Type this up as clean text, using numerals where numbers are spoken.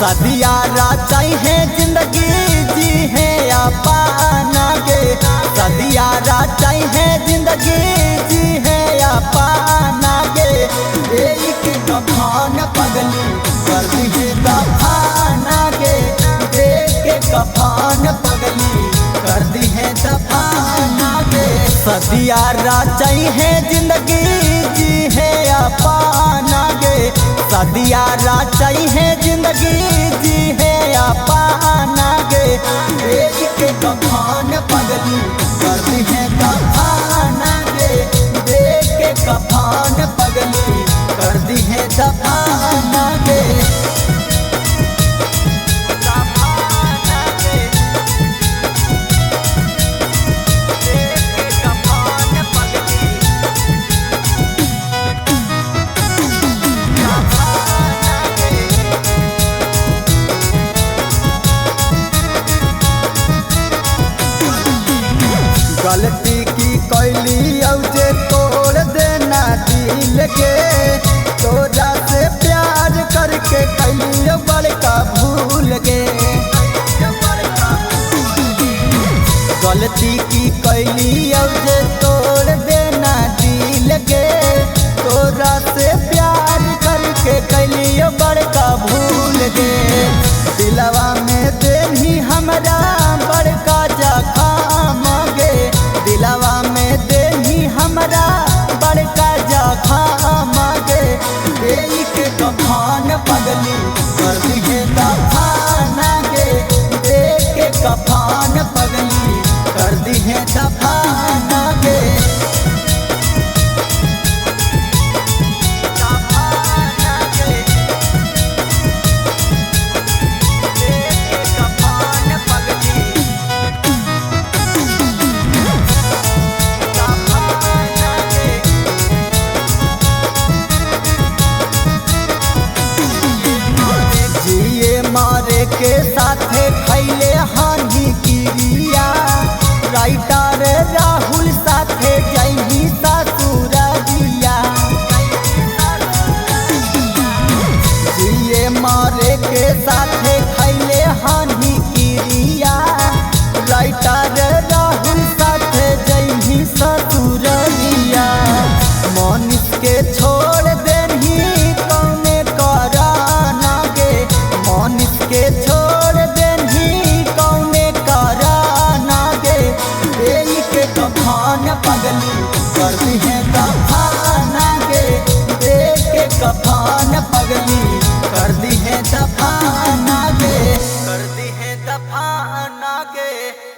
सदिया राचाई है जिंदगी जी है अपना गे। सदिया राचाई है जिंदगी जी है अपना गे। एक कफान पगली कर दी है दफाना गे। एक कफान पगली कर दी है दफाना गे। सदिया राचाई है जिंदगी जी है अपना गे। सदिया राचाई है जिंदगी जी है अपना गे। एक कफान पगली कर दी है दफाना गे। एक कफान पगली कर दी है दफाना गे। गलती की कैली औजे तोड़ देना दिल के। तोरा से प्यार करके कैली बड़का भूल गे। गलती की कैली औजे तोड़ देना दिल के। तोरा से प्यार करके कैली बड़का भूल गे। दिलवा में देनी हमरा बड़का जख्म गे। दिलवा में देनी हमरा बड़का जख्म गे। एक कफान पगली कर दी है दफाना गे। एक कफान पगली कर दी है दफाना गे। मारे के साथे खैले हानि क्रिया। राइटर